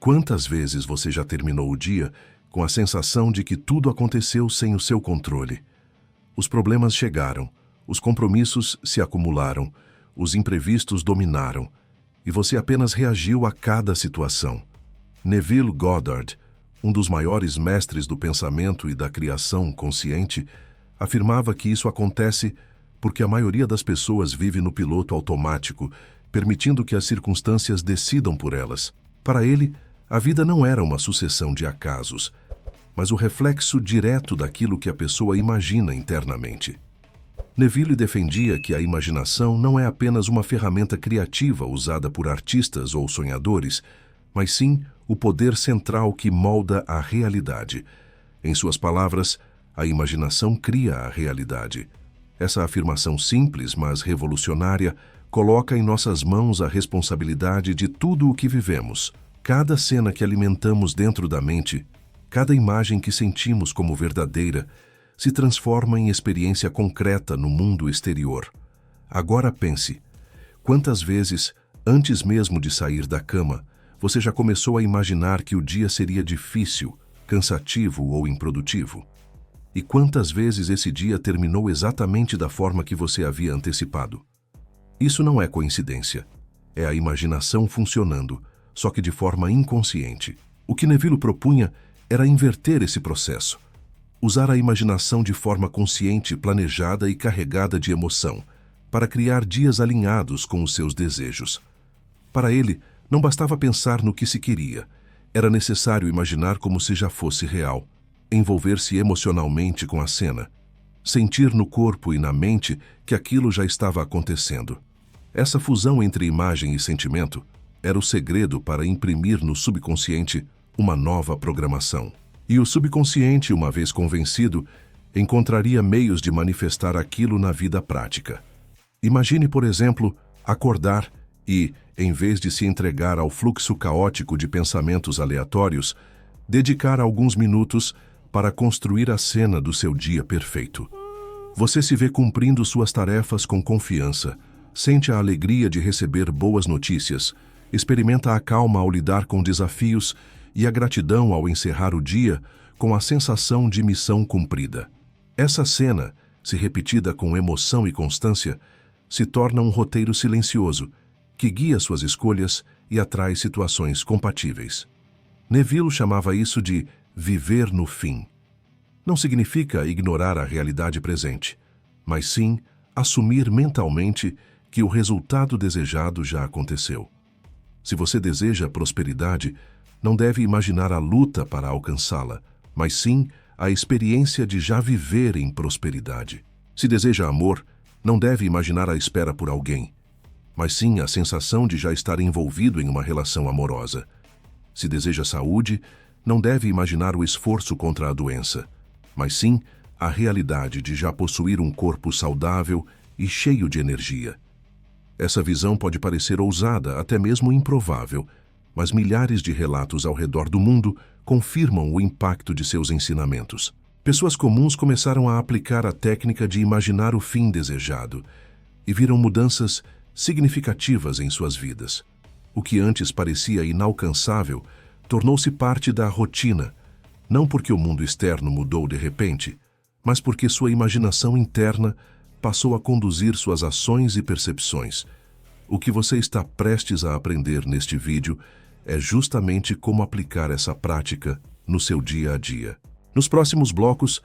Quantas vezes você já terminou o dia com a sensação de que tudo aconteceu sem o seu controle? Os problemas chegaram, os compromissos se acumularam, os imprevistos dominaram, e você apenas reagiu a cada situação. Neville Goddard, um dos maiores mestres do pensamento e da criação consciente, afirmava que isso acontece porque a maioria das pessoas vive no piloto automático, permitindo que as circunstâncias decidam por elas. Para ele, a vida não era uma sucessão de acasos, mas o reflexo direto daquilo que a pessoa imagina internamente. Neville defendia que a imaginação não é apenas uma ferramenta criativa usada por artistas ou sonhadores, mas sim o poder central que molda a realidade. Em suas palavras, a imaginação cria a realidade. Essa afirmação simples, mas revolucionária, coloca em nossas mãos a responsabilidade de tudo o que vivemos. Cada cena que alimentamos dentro da mente, cada imagem que sentimos como verdadeira, se transforma em experiência concreta no mundo exterior. Agora pense, quantas vezes, antes mesmo de sair da cama, você já começou a imaginar que o dia seria difícil, cansativo ou improdutivo? E quantas vezes esse dia terminou exatamente da forma que você havia antecipado? Isso não é coincidência. É a imaginação funcionando, só que de forma inconsciente. O que Neville propunha era inverter esse processo. Usar a imaginação de forma consciente, planejada e carregada de emoção, para criar dias alinhados com os seus desejos. Para ele, não bastava pensar no que se queria. Era necessário imaginar como se já fosse real, envolver-se emocionalmente com a cena, sentir no corpo e na mente que aquilo já estava acontecendo. Essa fusão entre imagem e sentimento era o segredo para imprimir no subconsciente uma nova programação. E o subconsciente, uma vez convencido, encontraria meios de manifestar aquilo na vida prática. Imagine, por exemplo, acordar e, em vez de se entregar ao fluxo caótico de pensamentos aleatórios, dedicar alguns minutos para construir a cena do seu dia perfeito. Você se vê cumprindo suas tarefas com confiança, sente a alegria de receber boas notícias, experimenta a calma ao lidar com desafios e a gratidão ao encerrar o dia com a sensação de missão cumprida. Essa cena, se repetida com emoção e constância, se torna um roteiro silencioso, que guia suas escolhas e atrai situações compatíveis. Neville chamava isso de viver no fim. Não significa ignorar a realidade presente, mas sim assumir mentalmente que o resultado desejado já aconteceu. Se você deseja prosperidade, não deve imaginar a luta para alcançá-la, mas sim a experiência de já viver em prosperidade. Se deseja amor, não deve imaginar a espera por alguém, mas sim a sensação de já estar envolvido em uma relação amorosa. Se deseja saúde, não deve imaginar o esforço contra a doença, mas sim a realidade de já possuir um corpo saudável e cheio de energia. Essa visão pode parecer ousada, até mesmo improvável, mas milhares de relatos ao redor do mundo confirmam o impacto de seus ensinamentos. Pessoas comuns começaram a aplicar a técnica de imaginar o fim desejado e viram mudanças significativas em suas vidas. O que antes parecia inalcançável tornou-se parte da rotina, não porque o mundo externo mudou de repente, mas porque sua imaginação interna passou a conduzir suas ações e percepções. O que você está prestes a aprender neste vídeo é justamente como aplicar essa prática no seu dia a dia. Nos próximos blocos,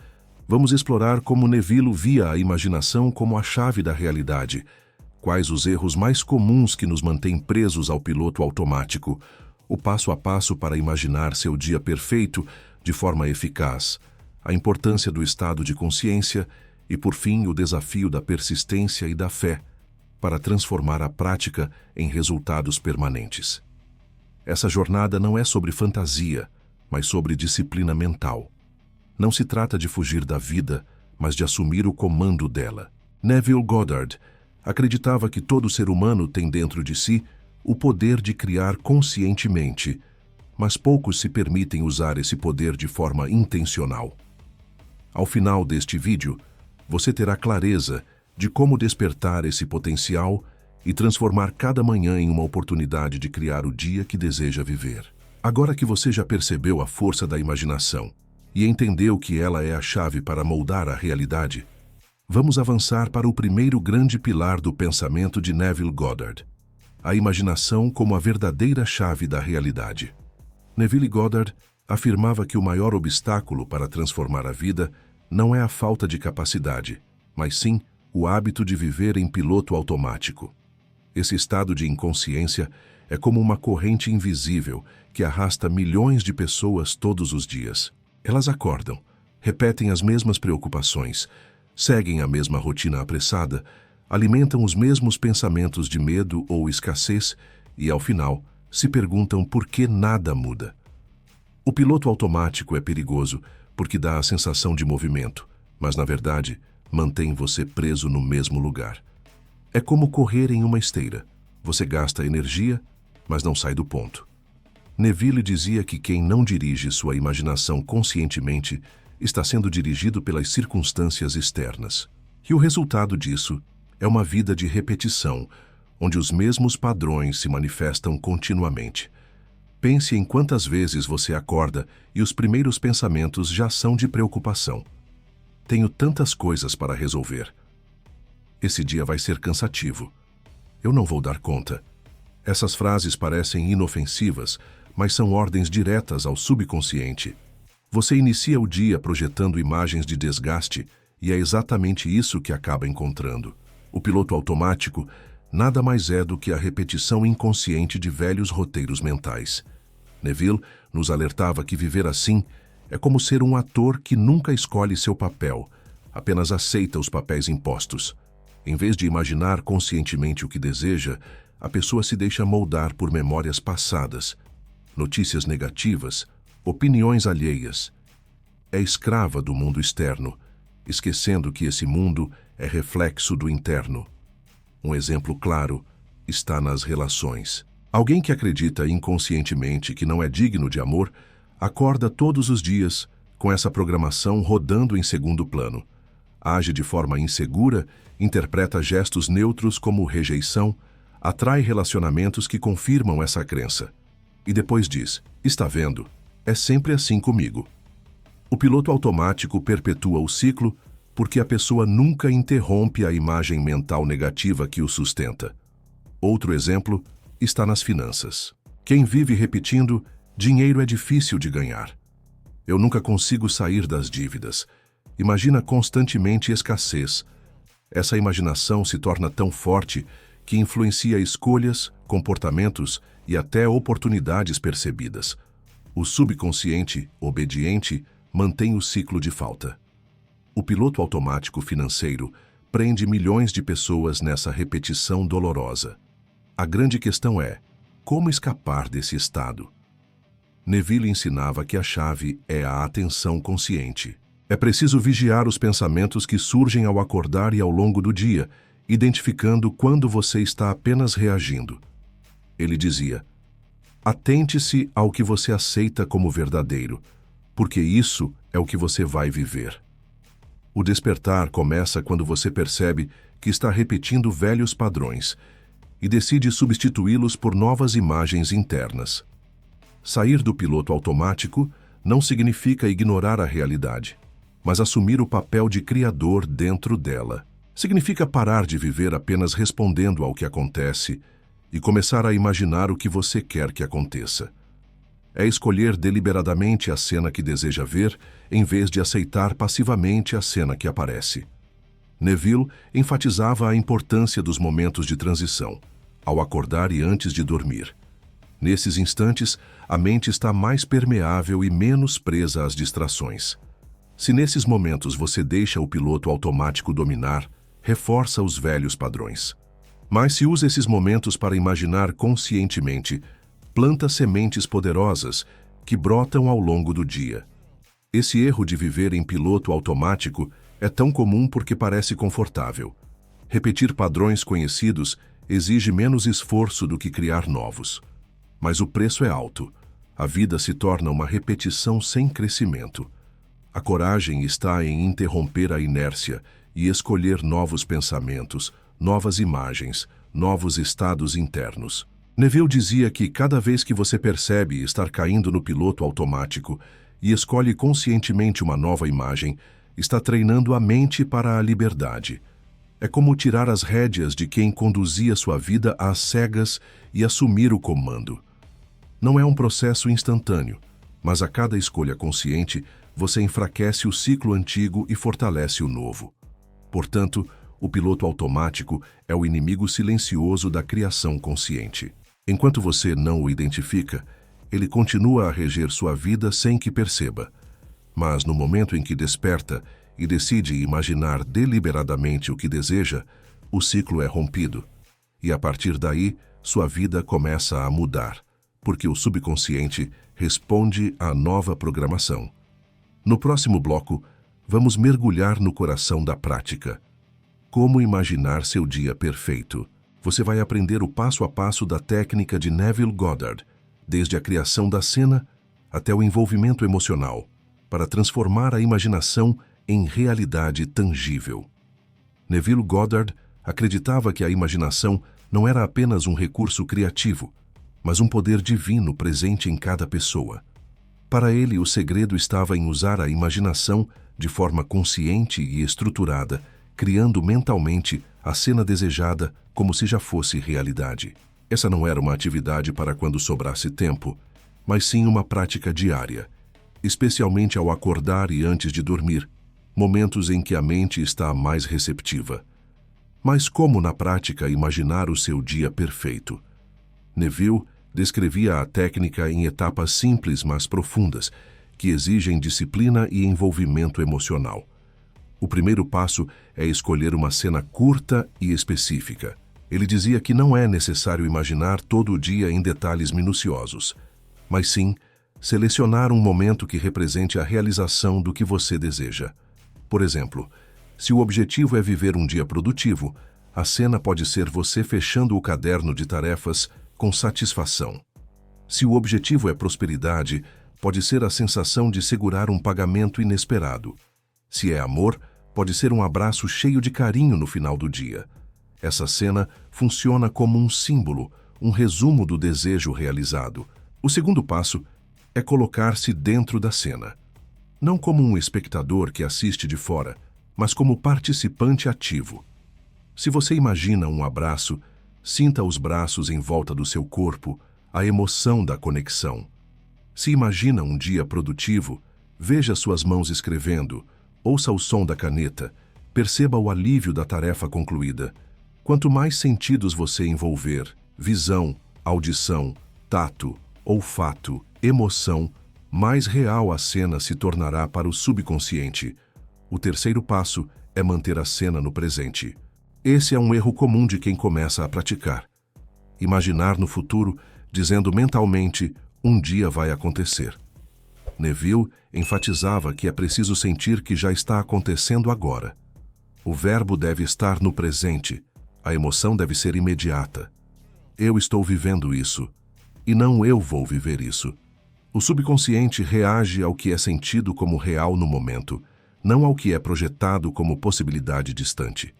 vamos explorar como Neville via a imaginação como a chave da realidade, quais os erros mais comuns que nos mantêm presos ao piloto automático, o passo a passo para imaginar seu dia perfeito de forma eficaz, a importância do estado de consciência e, por fim, o desafio da persistência e da fé para transformar a prática em resultados permanentes. Essa jornada não é sobre fantasia, mas sobre disciplina mental. Não se trata de fugir da vida, mas de assumir o comando dela. Neville Goddard acreditava que todo ser humano tem dentro de si o poder de criar conscientemente, mas poucos se permitem usar esse poder de forma intencional. Ao final deste vídeo, você terá clareza de como despertar esse potencial e transformar cada manhã em uma oportunidade de criar o dia que deseja viver. Agora que você já percebeu a força da imaginação e entendeu que ela é a chave para moldar a realidade, vamos avançar para o primeiro grande pilar do pensamento de Neville Goddard: a imaginação como a verdadeira chave da realidade. Neville Goddard afirmava que o maior obstáculo para transformar a vida não é a falta de capacidade, mas sim o hábito de viver em piloto automático. Esse estado de inconsciência é como uma corrente invisível que arrasta milhões de pessoas todos os dias. Elas acordam, repetem as mesmas preocupações, seguem a mesma rotina apressada, alimentam os mesmos pensamentos de medo ou escassez e, ao final, se perguntam por que nada muda. O piloto automático é perigoso porque dá a sensação de movimento, mas, na verdade, mantém você preso no mesmo lugar. É como correr em uma esteira. Você gasta energia, mas não sai do ponto. Neville dizia que quem não dirige sua imaginação conscientemente está sendo dirigido pelas circunstâncias externas. E o resultado disso é uma vida de repetição, onde os mesmos padrões se manifestam continuamente. Pense em quantas vezes você acorda e os primeiros pensamentos já são de preocupação. Tenho tantas coisas para resolver. Esse dia vai ser cansativo. Eu não vou dar conta. Essas frases parecem inofensivas, mas são ordens diretas ao subconsciente. Você inicia o dia projetando imagens de desgaste e é exatamente isso que acaba encontrando. O piloto automático nada mais é do que a repetição inconsciente de velhos roteiros mentais. Neville nos alertava que viver assim é como ser um ator que nunca escolhe seu papel, apenas aceita os papéis impostos. Em vez de imaginar conscientemente o que deseja, a pessoa se deixa moldar por memórias passadas, notícias negativas, opiniões alheias. É escrava do mundo externo, esquecendo que esse mundo é reflexo do interno. Um exemplo claro está nas relações. Alguém que acredita inconscientemente que não é digno de amor, acorda todos os dias com essa programação rodando em segundo plano. Age de forma insegura, interpreta gestos neutros como rejeição, atrai relacionamentos que confirmam essa crença. E depois diz: está vendo? É sempre assim comigo. O piloto automático perpetua o ciclo porque a pessoa nunca interrompe a imagem mental negativa que o sustenta. Outro exemplo está nas finanças. Quem vive repetindo: dinheiro é difícil de ganhar. Eu nunca consigo sair das dívidas. Imagina constantemente escassez. Essa imaginação se torna tão forte que influencia escolhas, comportamentos e até oportunidades percebidas. O subconsciente, obediente, mantém o ciclo de falta. O piloto automático financeiro prende milhões de pessoas nessa repetição dolorosa. A grande questão é: como escapar desse estado? Neville ensinava que a chave é a atenção consciente. É preciso vigiar os pensamentos que surgem ao acordar e ao longo do dia, identificando quando você está apenas reagindo. Ele dizia: atente-se ao que você aceita como verdadeiro, porque isso é o que você vai viver. O despertar começa quando você percebe que está repetindo velhos padrões e decide substituí-los por novas imagens internas. Sair do piloto automático não significa ignorar a realidade, mas assumir o papel de criador dentro dela. Significa parar de viver apenas respondendo ao que acontece e começar a imaginar o que você quer que aconteça. É escolher deliberadamente a cena que deseja ver, em vez de aceitar passivamente a cena que aparece. Neville enfatizava a importância dos momentos de transição, ao acordar e antes de dormir. Nesses instantes, a mente está mais permeável e menos presa às distrações. Se nesses momentos você deixa o piloto automático dominar, reforça os velhos padrões. Mas se usa esses momentos para imaginar conscientemente, planta sementes poderosas que brotam ao longo do dia. Esse erro de viver em piloto automático é tão comum porque parece confortável. Repetir padrões conhecidos exige menos esforço do que criar novos. Mas o preço é alto. A vida se torna uma repetição sem crescimento. A coragem está em interromper a inércia e escolher novos pensamentos, novas imagens, novos estados internos. Neville dizia que cada vez que você percebe estar caindo no piloto automático e escolhe conscientemente uma nova imagem, está treinando a mente para a liberdade. É como tirar as rédeas de quem conduzia sua vida às cegas e assumir o comando. Não é um processo instantâneo, mas a cada escolha consciente, você enfraquece o ciclo antigo e fortalece o novo. Portanto, o piloto automático é o inimigo silencioso da criação consciente. Enquanto você não o identifica, ele continua a reger sua vida sem que perceba. Mas no momento em que desperta e decide imaginar deliberadamente o que deseja, o ciclo é rompido. E a partir daí, sua vida começa a mudar, porque o subconsciente responde à nova programação. No próximo bloco, vamos mergulhar no coração da prática. Como imaginar seu dia perfeito? Você vai aprender o passo a passo da técnica de Neville Goddard, desde a criação da cena até o envolvimento emocional, para transformar a imaginação em realidade tangível. Neville Goddard acreditava que a imaginação não era apenas um recurso criativo, mas um poder divino presente em cada pessoa. Para ele, o segredo estava em usar a imaginação de forma consciente e estruturada, criando mentalmente a cena desejada como se já fosse realidade. Essa não era uma atividade para quando sobrasse tempo, mas sim uma prática diária, especialmente ao acordar e antes de dormir, momentos em que a mente está mais receptiva. Mas como na prática imaginar o seu dia perfeito? Neville descrevia a técnica em etapas simples, mas profundas, que exigem disciplina e envolvimento emocional. O primeiro passo é escolher uma cena curta e específica. Ele dizia que não é necessário imaginar todo o dia em detalhes minuciosos, mas sim selecionar um momento que represente a realização do que você deseja. Por exemplo, se o objetivo é viver um dia produtivo, a cena pode ser você fechando o caderno de tarefas com satisfação. Se o objetivo é prosperidade, pode ser a sensação de segurar um pagamento inesperado. Se é amor, pode ser um abraço cheio de carinho no final do dia. Essa cena funciona como um símbolo, um resumo do desejo realizado. O segundo passo é colocar-se dentro da cena. Não como um espectador que assiste de fora, mas como participante ativo. Se você imagina um abraço, sinta os braços em volta do seu corpo, a emoção da conexão. Se imagina um dia produtivo, veja suas mãos escrevendo, ouça o som da caneta, perceba o alívio da tarefa concluída. Quanto mais sentidos você envolver, visão, audição, tato, olfato, emoção, mais real a cena se tornará para o subconsciente. O terceiro passo é manter a cena no presente. Esse é um erro comum de quem começa a praticar. Imaginar no futuro, dizendo mentalmente, um dia vai acontecer. Neville enfatizava que é preciso sentir que já está acontecendo agora. O verbo deve estar no presente, a emoção deve ser imediata. Eu estou vivendo isso, e não eu vou viver isso. O subconsciente reage ao que é sentido como real no momento, não ao que é projetado como possibilidade distante.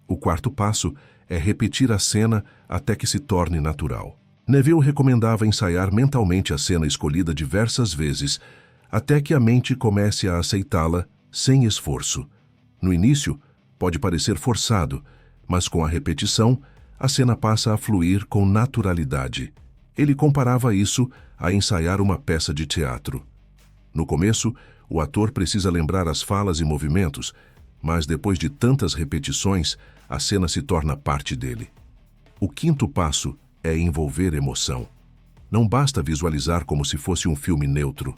O quarto passo é repetir a cena até que se torne natural. Neville recomendava ensaiar mentalmente a cena escolhida diversas vezes, até que a mente comece a aceitá-la sem esforço. No início, pode parecer forçado, mas com a repetição, a cena passa a fluir com naturalidade. Ele comparava isso a ensaiar uma peça de teatro. No começo, o ator precisa lembrar as falas e movimentos, mas depois de tantas repetições, a cena se torna parte dele. O quinto passo é envolver emoção. Não basta visualizar como se fosse um filme neutro.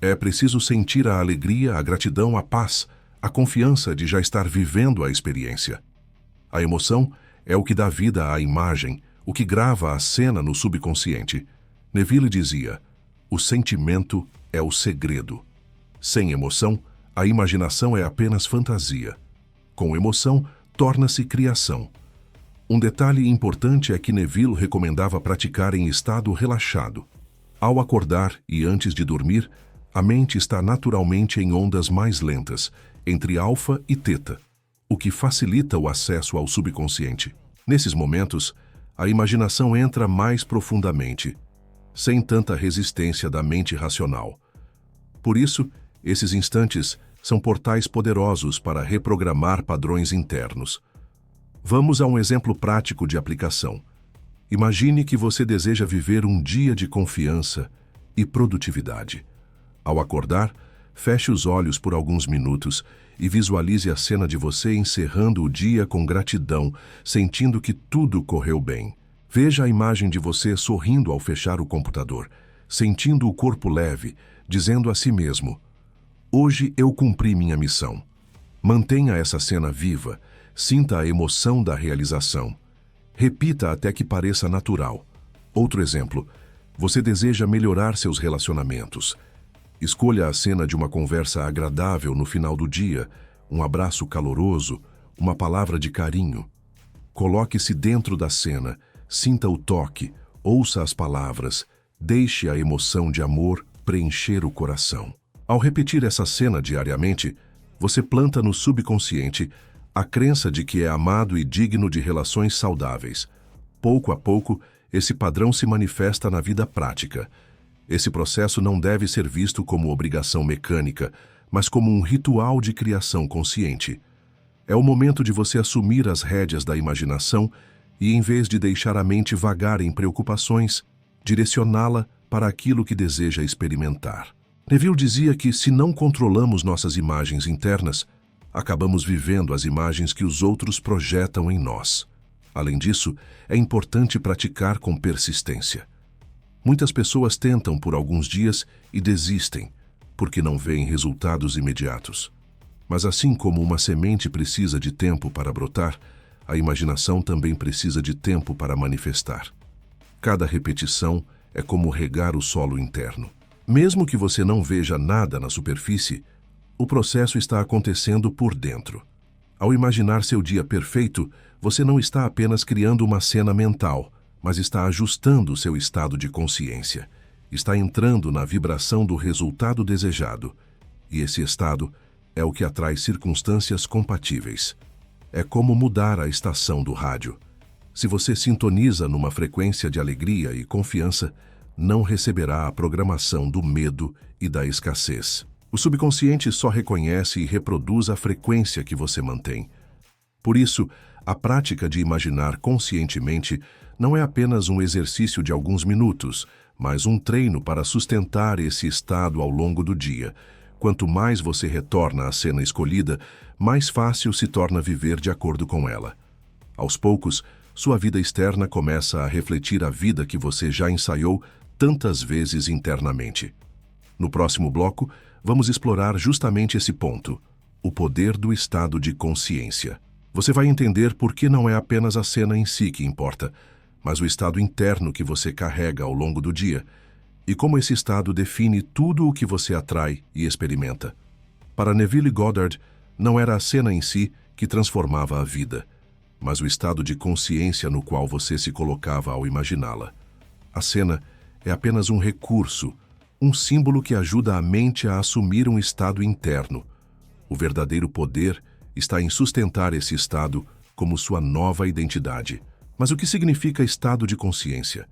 É preciso sentir a alegria, a gratidão, a paz, a confiança de já estar vivendo a experiência. A emoção é o que dá vida à imagem, o que grava a cena no subconsciente. Neville dizia, o sentimento é o segredo. Sem emoção, a imaginação é apenas fantasia. Com emoção, torna-se criação. Um detalhe importante é que Neville recomendava praticar em estado relaxado. Ao acordar e antes de dormir, a mente está naturalmente em ondas mais lentas, entre alfa e teta, o que facilita o acesso ao subconsciente. Nesses momentos, a imaginação entra mais profundamente, sem tanta resistência da mente racional. Por isso, esses instantes são portais poderosos para reprogramar padrões internos. Vamos a um exemplo prático de aplicação. Imagine que você deseja viver um dia de confiança e produtividade. Ao acordar, feche os olhos por alguns minutos e visualize a cena de você encerrando o dia com gratidão, sentindo que tudo correu bem. Veja a imagem de você sorrindo ao fechar o computador, sentindo o corpo leve, dizendo a si mesmo: hoje eu cumpri minha missão. Mantenha essa cena viva, sinta a emoção da realização. Repita até que pareça natural. Outro exemplo, você deseja melhorar seus relacionamentos. Escolha a cena de uma conversa agradável no final do dia, um abraço caloroso, uma palavra de carinho. Coloque-se dentro da cena, sinta o toque, ouça as palavras, deixe a emoção de amor preencher o coração. Ao repetir essa cena diariamente, você planta no subconsciente a crença de que é amado e digno de relações saudáveis. Pouco a pouco, esse padrão se manifesta na vida prática. Esse processo não deve ser visto como obrigação mecânica, mas como um ritual de criação consciente. É o momento de você assumir as rédeas da imaginação e, em vez de deixar a mente vagar em preocupações, direcioná-la para aquilo que deseja experimentar. Neville dizia que, se não controlamos nossas imagens internas, acabamos vivendo as imagens que os outros projetam em nós. Além disso, é importante praticar com persistência. Muitas pessoas tentam por alguns dias e desistem, porque não veem resultados imediatos. Mas assim como uma semente precisa de tempo para brotar, a imaginação também precisa de tempo para manifestar. Cada repetição é como regar o solo interno. Mesmo que você não veja nada na superfície, o processo está acontecendo por dentro. Ao imaginar seu dia perfeito, você não está apenas criando uma cena mental, mas está ajustando seu estado de consciência. Está entrando na vibração do resultado desejado. E esse estado é o que atrai circunstâncias compatíveis. É como mudar a estação do rádio. Se você sintoniza numa frequência de alegria e confiança, não receberá a programação do medo e da escassez. O subconsciente só reconhece e reproduz a frequência que você mantém. Por isso, a prática de imaginar conscientemente não é apenas um exercício de alguns minutos, mas um treino para sustentar esse estado ao longo do dia. Quanto mais você retorna à cena escolhida, mais fácil se torna viver de acordo com ela. Aos poucos, sua vida externa começa a refletir a vida que você já ensaiou tantas vezes internamente. No próximo bloco, vamos explorar justamente esse ponto, o poder do estado de consciência. Você vai entender por que não é apenas a cena em si que importa, mas o estado interno que você carrega ao longo do dia, e como esse estado define tudo o que você atrai e experimenta. Para Neville Goddard, não era a cena em si que transformava a vida, mas o estado de consciência no qual você se colocava ao imaginá-la. A cena é apenas um recurso, um símbolo que ajuda a mente a assumir um estado interno. O verdadeiro poder está em sustentar esse estado como sua nova identidade. Mas o que significa estado de consciência?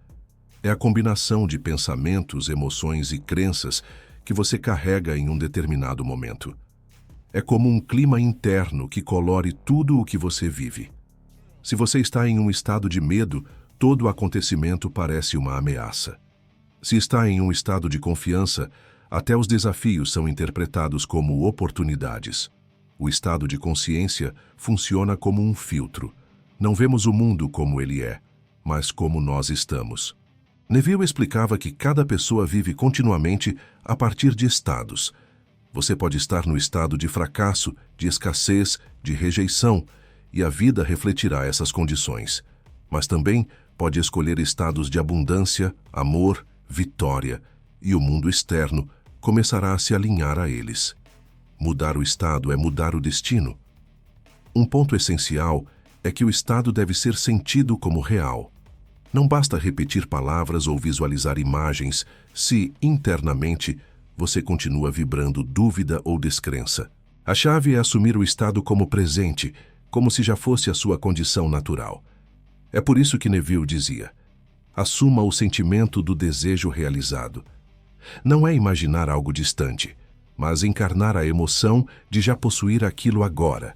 É a combinação de pensamentos, emoções e crenças que você carrega em um determinado momento. É como um clima interno que colore tudo o que você vive. Se você está em um estado de medo, todo acontecimento parece uma ameaça. Se está em um estado de confiança, até os desafios são interpretados como oportunidades. O estado de consciência funciona como um filtro. Não vemos o mundo como ele é, mas como nós estamos. Neville explicava que cada pessoa vive continuamente a partir de estados. Você pode estar no estado de fracasso, de escassez, de rejeição, e a vida refletirá essas condições. Mas também pode escolher estados de abundância, amor, vitória, e o mundo externo começará a se alinhar a eles. Mudar o estado é mudar o destino. Um ponto essencial é que o estado deve ser sentido como real. Não basta repetir palavras ou visualizar imagens se, internamente, você continua vibrando dúvida ou descrença. A chave é assumir o estado como presente, como se já fosse a sua condição natural. É por isso que Neville dizia: assuma o sentimento do desejo realizado. Não é imaginar algo distante, mas encarnar a emoção de já possuir aquilo agora.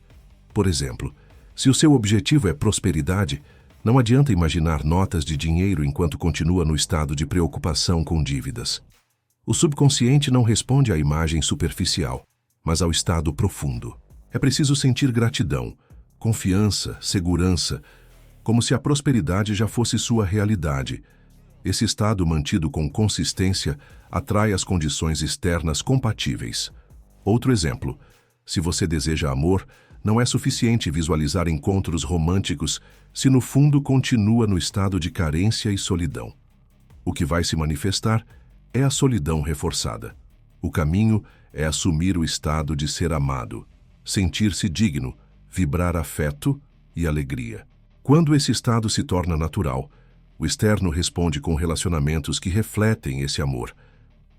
Por exemplo, se o seu objetivo é prosperidade, não adianta imaginar notas de dinheiro enquanto continua no estado de preocupação com dívidas. O subconsciente não responde à imagem superficial, mas ao estado profundo. É preciso sentir gratidão, confiança, segurança, como se a prosperidade já fosse sua realidade. Esse estado mantido com consistência atrai as condições externas compatíveis. Outro exemplo: se você deseja amor, não é suficiente visualizar encontros românticos se no fundo continua no estado de carência e solidão. O que vai se manifestar é a solidão reforçada. O caminho é assumir o estado de ser amado, sentir-se digno, vibrar afeto e alegria. Quando esse estado se torna natural, o externo responde com relacionamentos que refletem esse amor.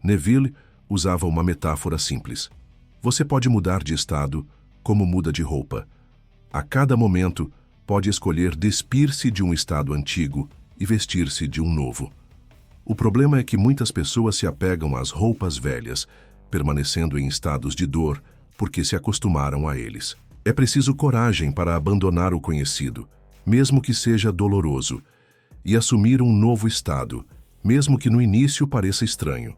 Neville usava uma metáfora simples. Você pode mudar de estado como muda de roupa. A cada momento, pode escolher despir-se de um estado antigo e vestir-se de um novo. O problema é que muitas pessoas se apegam às roupas velhas, permanecendo em estados de dor porque se acostumaram a eles. É preciso coragem para abandonar o conhecido, mesmo que seja doloroso, e assumir um novo estado, mesmo que no início pareça estranho.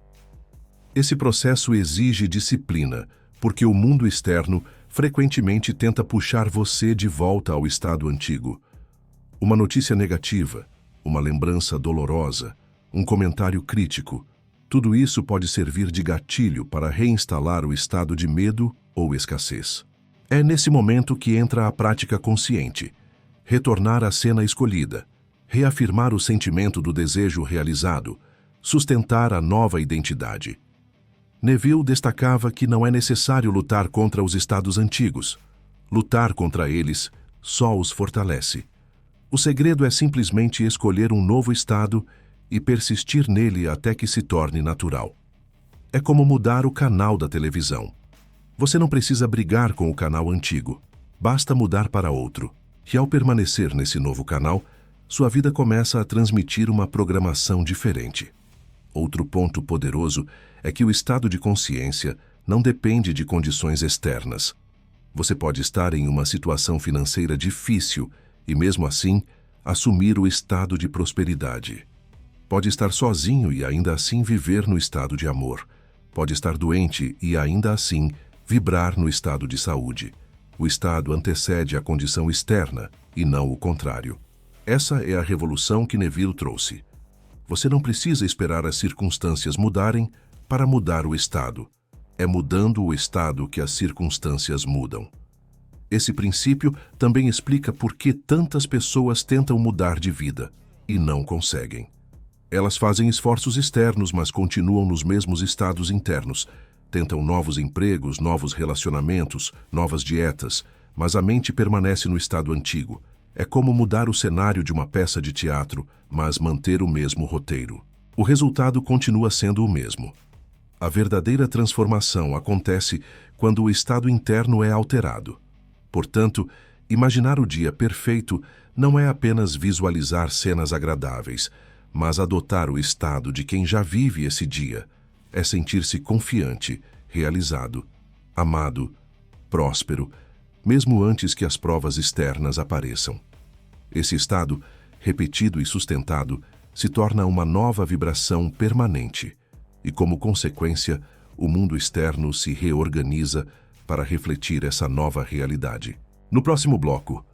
Esse processo exige disciplina, porque o mundo externo frequentemente tenta puxar você de volta ao estado antigo. Uma notícia negativa, uma lembrança dolorosa, um comentário crítico, tudo isso pode servir de gatilho para reinstalar o estado de medo ou escassez. É nesse momento que entra a prática consciente: retornar à cena escolhida, reafirmar o sentimento do desejo realizado, sustentar a nova identidade. Neville destacava que não é necessário lutar contra os estados antigos. Lutar contra eles só os fortalece. O segredo é simplesmente escolher um novo estado e persistir nele até que se torne natural. É como mudar o canal da televisão. Você não precisa brigar com o canal antigo, basta mudar para outro. E ao permanecer nesse novo canal, sua vida começa a transmitir uma programação diferente. Outro ponto poderoso é que o estado de consciência não depende de condições externas. Você pode estar em uma situação financeira difícil e, mesmo assim, assumir o estado de prosperidade. Pode estar sozinho e ainda assim viver no estado de amor. Pode estar doente e ainda assim vibrar no estado de saúde. O estado antecede a condição externa e não o contrário. Essa é a revolução que Neville trouxe. Você não precisa esperar as circunstâncias mudarem para mudar o estado. É mudando o estado que as circunstâncias mudam. Esse princípio também explica por que tantas pessoas tentam mudar de vida e não conseguem. Elas fazem esforços externos, mas continuam nos mesmos estados internos. Tentam novos empregos, novos relacionamentos, novas dietas, mas a mente permanece no estado antigo. É como mudar o cenário de uma peça de teatro, mas manter o mesmo roteiro. O resultado continua sendo o mesmo. A verdadeira transformação acontece quando o estado interno é alterado. Portanto, imaginar o dia perfeito não é apenas visualizar cenas agradáveis, mas adotar o estado de quem já vive esse dia. É sentir-se confiante, realizado, amado, próspero, mesmo antes que as provas externas apareçam. Esse estado, repetido e sustentado, se torna uma nova vibração permanente e, como consequência, o mundo externo se reorganiza para refletir essa nova realidade. No próximo bloco,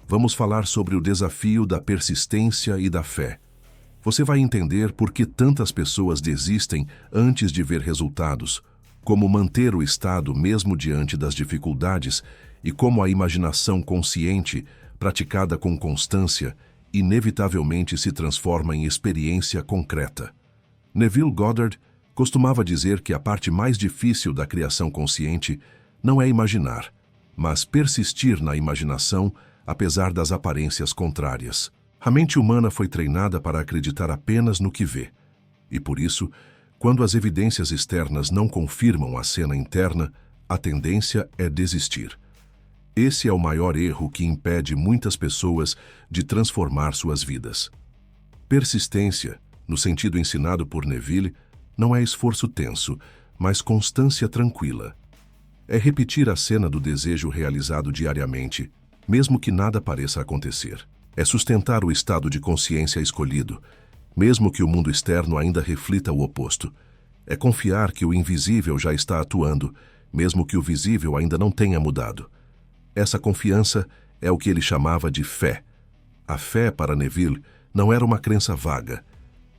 vamos falar sobre o desafio da persistência e da fé. Você vai entender por que tantas pessoas desistem antes de ver resultados, como manter o estado mesmo diante das dificuldades e como a imaginação consciente, praticada com constância, inevitavelmente se transforma em experiência concreta. Neville Goddard costumava dizer que a parte mais difícil da criação consciente não é imaginar, mas persistir na imaginação apesar das aparências contrárias. A mente humana foi treinada para acreditar apenas no que vê, e por isso, quando as evidências externas não confirmam a cena interna, a tendência é desistir. Esse é o maior erro que impede muitas pessoas de transformar suas vidas. Persistência, no sentido ensinado por Neville, não é esforço tenso, mas constância tranquila. É repetir a cena do desejo realizado diariamente, mesmo que nada pareça acontecer. É sustentar o estado de consciência escolhido, mesmo que o mundo externo ainda reflita o oposto. É confiar que o invisível já está atuando, mesmo que o visível ainda não tenha mudado. Essa confiança é o que ele chamava de fé. A fé, para Neville, não era uma crença vaga,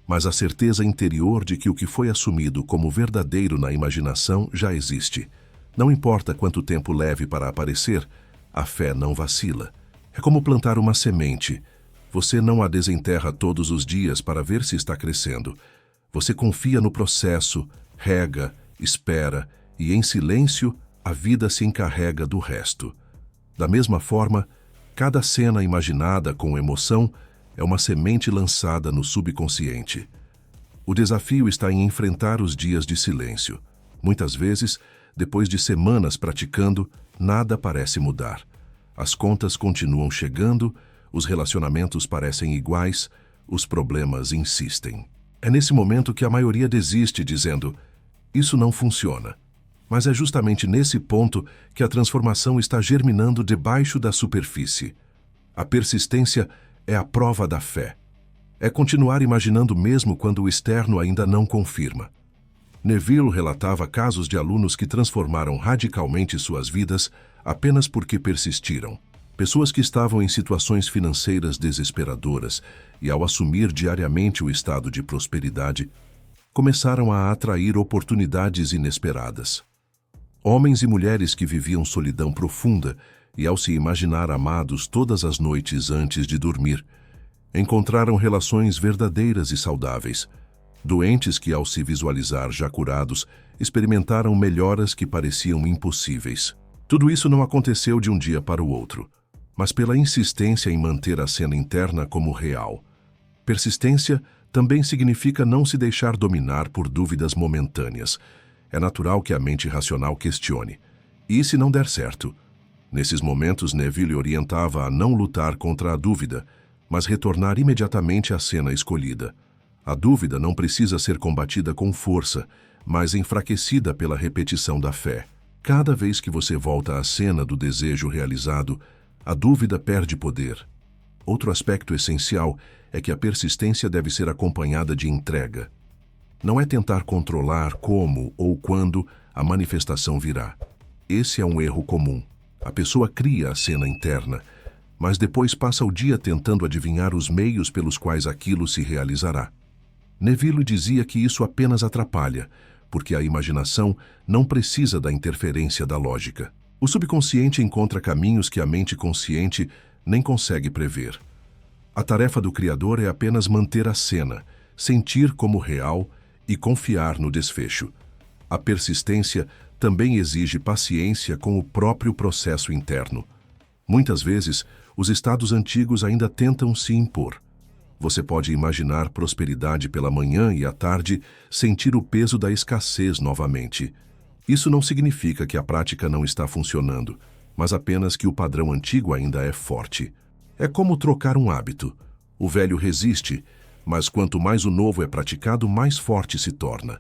mas a certeza interior de que o que foi assumido como verdadeiro na imaginação já existe. Não importa quanto tempo leve para aparecer, a fé não vacila. É como plantar uma semente. Você não a desenterra todos os dias para ver se está crescendo. Você confia no processo, rega, espera e, em silêncio, a vida se encarrega do resto. Da mesma forma, cada cena imaginada com emoção é uma semente lançada no subconsciente. O desafio está em enfrentar os dias de silêncio. Muitas vezes, depois de semanas praticando, nada parece mudar. As contas continuam chegando, os relacionamentos parecem iguais, os problemas insistem. É nesse momento que a maioria desiste, dizendo: "Isso não funciona." Mas é justamente nesse ponto que a transformação está germinando debaixo da superfície. A persistência é a prova da fé. É continuar imaginando mesmo quando o externo ainda não confirma. Neville relatava casos de alunos que transformaram radicalmente suas vidas apenas porque persistiram. Pessoas que estavam em situações financeiras desesperadoras e, ao assumir diariamente o estado de prosperidade, começaram a atrair oportunidades inesperadas. Homens e mulheres que viviam solidão profunda e, ao se imaginar amados todas as noites antes de dormir, encontraram relações verdadeiras e saudáveis. Doentes que, ao se visualizar já curados, experimentaram melhoras que pareciam impossíveis. Tudo isso não aconteceu de um dia para o outro, mas pela insistência em manter a cena interna como real. Persistência também significa não se deixar dominar por dúvidas momentâneas. É natural que a mente racional questione: e se não der certo? Nesses momentos, Neville orientava a não lutar contra a dúvida, mas retornar imediatamente à cena escolhida. A dúvida não precisa ser combatida com força, mas enfraquecida pela repetição da fé. Cada vez que você volta à cena do desejo realizado, a dúvida perde poder. Outro aspecto essencial é que a persistência deve ser acompanhada de entrega. Não é tentar controlar como ou quando a manifestação virá. Esse é um erro comum. A pessoa cria a cena interna, mas depois passa o dia tentando adivinhar os meios pelos quais aquilo se realizará. Neville dizia que isso apenas atrapalha, porque a imaginação não precisa da interferência da lógica. O subconsciente encontra caminhos que a mente consciente nem consegue prever. A tarefa do Criador é apenas manter a cena, sentir como real e confiar no desfecho. A persistência também exige paciência com o próprio processo interno. Muitas vezes, os estados antigos ainda tentam se impor. Você pode imaginar prosperidade pela manhã e à tarde sentir o peso da escassez novamente. Isso não significa que a prática não está funcionando, mas apenas que o padrão antigo ainda é forte. É como trocar um hábito. O velho resiste, mas quanto mais o novo é praticado, mais forte se torna.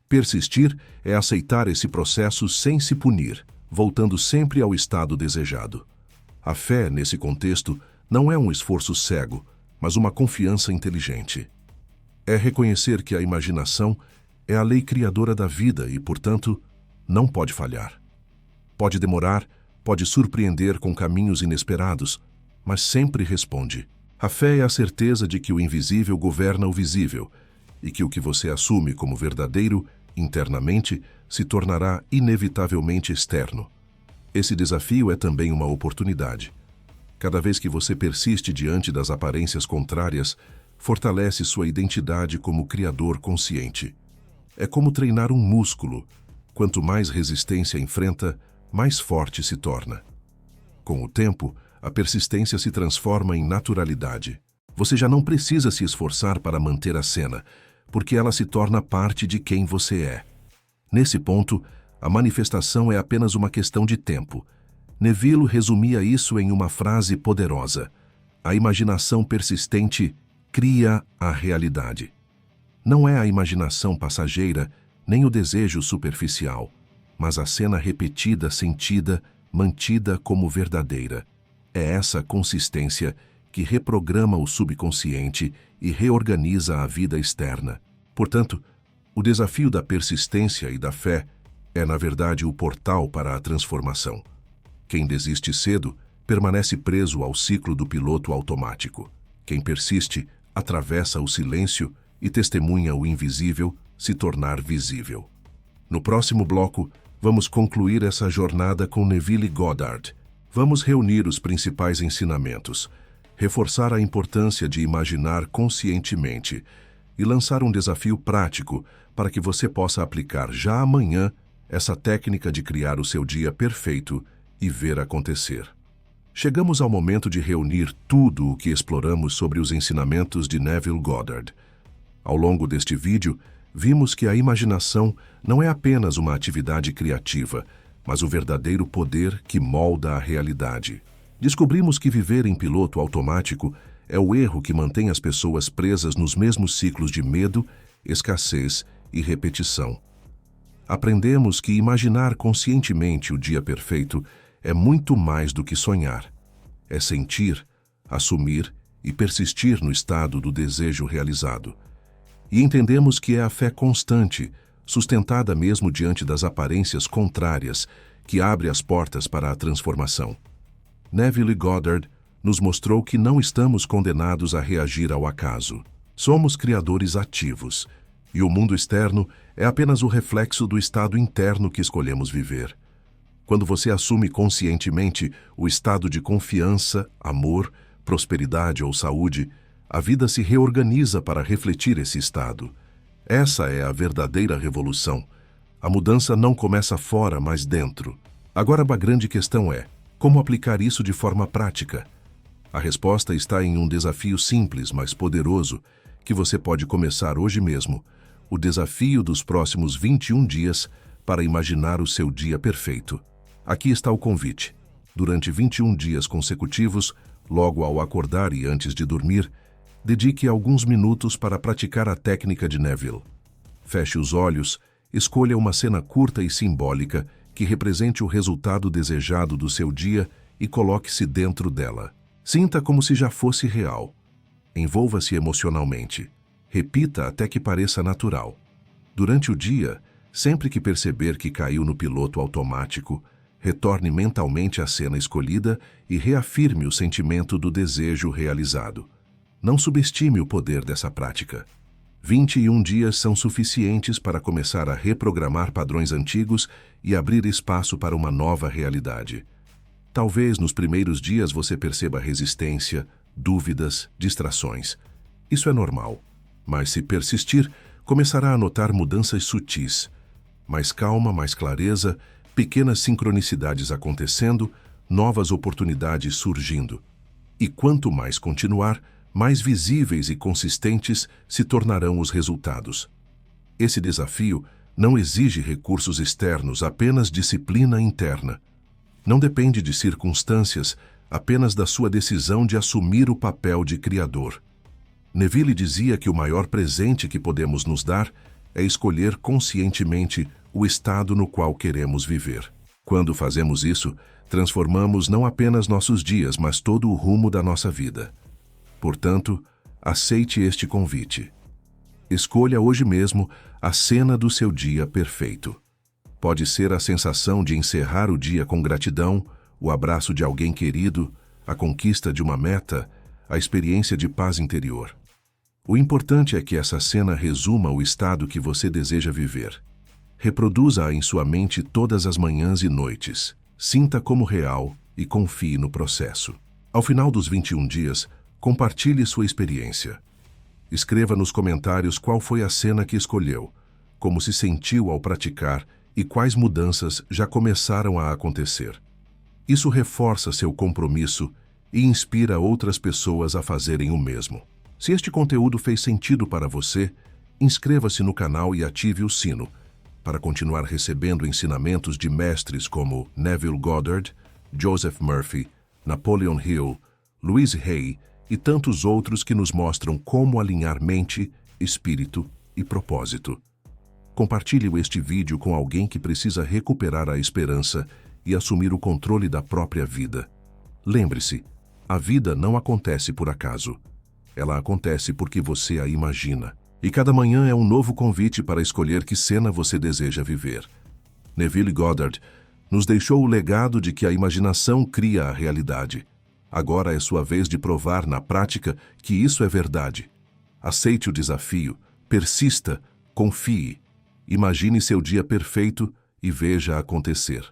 Persistir é aceitar esse processo sem se punir, voltando sempre ao estado desejado. A fé, nesse contexto, não é um esforço cego, mas uma confiança inteligente. É reconhecer que a imaginação é a lei criadora da vida e, portanto, não pode falhar. Pode demorar, pode surpreender com caminhos inesperados, mas sempre responde. A fé é a certeza de que o invisível governa o visível e que o que você assume como verdadeiro, internamente, se tornará inevitavelmente externo. Esse desafio é também uma oportunidade. Cada vez que você persiste diante das aparências contrárias, fortalece sua identidade como criador consciente. É como treinar um músculo. Quanto mais resistência enfrenta, mais forte se torna. Com o tempo, a persistência se transforma em naturalidade. Você já não precisa se esforçar para manter a cena, porque ela se torna parte de quem você é. Nesse ponto, a manifestação é apenas uma questão de tempo. Neville resumia isso em uma frase poderosa: a imaginação persistente cria a realidade. Não é a imaginação passageira, nem o desejo superficial, mas a cena repetida, sentida, mantida como verdadeira. É essa consistência que reprograma o subconsciente e reorganiza a vida externa. Portanto, o desafio da persistência e da fé é, na verdade, o portal para a transformação. Quem desiste cedo permanece preso ao ciclo do piloto automático. Quem persiste atravessa o silêncio e testemunha o invisível se tornar visível. No próximo bloco, vamos concluir essa jornada com Neville Goddard. Vamos reunir os principais ensinamentos, reforçar a importância de imaginar conscientemente e lançar um desafio prático para que você possa aplicar já amanhã essa técnica de criar o seu dia perfeito e ver acontecer. Chegamos ao momento de reunir tudo o que exploramos sobre os ensinamentos de Neville Goddard. Ao longo deste vídeo, vimos que a imaginação não é apenas uma atividade criativa, mas o verdadeiro poder que molda a realidade. Descobrimos que viver em piloto automático é o erro que mantém as pessoas presas nos mesmos ciclos de medo, escassez e repetição. Aprendemos que imaginar conscientemente o dia perfeito é muito mais do que sonhar. É sentir, assumir e persistir no estado do desejo realizado. E entendemos que é a fé constante, sustentada mesmo diante das aparências contrárias, que abre as portas para a transformação. Neville Goddard nos mostrou que não estamos condenados a reagir ao acaso. Somos criadores ativos, e o mundo externo é apenas o reflexo do estado interno que escolhemos viver. Quando você assume conscientemente o estado de confiança, amor, prosperidade ou saúde, a vida se reorganiza para refletir esse estado. Essa é a verdadeira revolução. A mudança não começa fora, mas dentro. Agora a grande questão é: como aplicar isso de forma prática? A resposta está em um desafio simples, mas poderoso, que você pode começar hoje mesmo: o desafio dos próximos 21 dias para imaginar o seu dia perfeito. Aqui está o convite. Durante 21 dias consecutivos, logo ao acordar e antes de dormir, dedique alguns minutos para praticar a técnica de Neville. Feche os olhos, escolha uma cena curta e simbólica que represente o resultado desejado do seu dia e coloque-se dentro dela. Sinta como se já fosse real. Envolva-se emocionalmente. Repita até que pareça natural. Durante o dia, sempre que perceber que caiu no piloto automático, retorne mentalmente à cena escolhida e reafirme o sentimento do desejo realizado. Não subestime o poder dessa prática. 21 dias são suficientes para começar a reprogramar padrões antigos e abrir espaço para uma nova realidade. Talvez nos primeiros dias você perceba resistência, dúvidas, distrações. Isso é normal, mas se persistir, começará a notar mudanças sutis. Mais calma, mais clareza, pequenas sincronicidades acontecendo, novas oportunidades surgindo. E quanto mais continuar, mais visíveis e consistentes se tornarão os resultados. Esse desafio não exige recursos externos, apenas disciplina interna. Não depende de circunstâncias, apenas da sua decisão de assumir o papel de criador. Neville dizia que o maior presente que podemos nos dar é escolher conscientemente o estado no qual queremos viver. Quando fazemos isso, transformamos não apenas nossos dias, mas todo o rumo da nossa vida. Portanto, aceite este convite. Escolha hoje mesmo a cena do seu dia perfeito. Pode ser a sensação de encerrar o dia com gratidão, o abraço de alguém querido, a conquista de uma meta, a experiência de paz interior. O importante é que essa cena resuma o estado que você deseja viver. Reproduza-a em sua mente todas as manhãs e noites. Sinta como real e confie no processo. Ao final dos 21 dias, compartilhe sua experiência. Escreva nos comentários qual foi a cena que escolheu, como se sentiu ao praticar e quais mudanças já começaram a acontecer. Isso reforça seu compromisso e inspira outras pessoas a fazerem o mesmo. Se este conteúdo fez sentido para você, inscreva-se no canal e ative o sino para continuar recebendo ensinamentos de mestres como Neville Goddard, Joseph Murphy, Napoleon Hill, Louise Hay e tantos outros que nos mostram como alinhar mente, espírito e propósito. Compartilhe este vídeo com alguém que precisa recuperar a esperança e assumir o controle da própria vida. Lembre-se, a vida não acontece por acaso. Ela acontece porque você a imagina. E cada manhã é um novo convite para escolher que cena você deseja viver. Neville Goddard nos deixou o legado de que a imaginação cria a realidade. Agora é sua vez de provar na prática que isso é verdade. Aceite o desafio, persista, confie. Imagine seu dia perfeito e veja acontecer.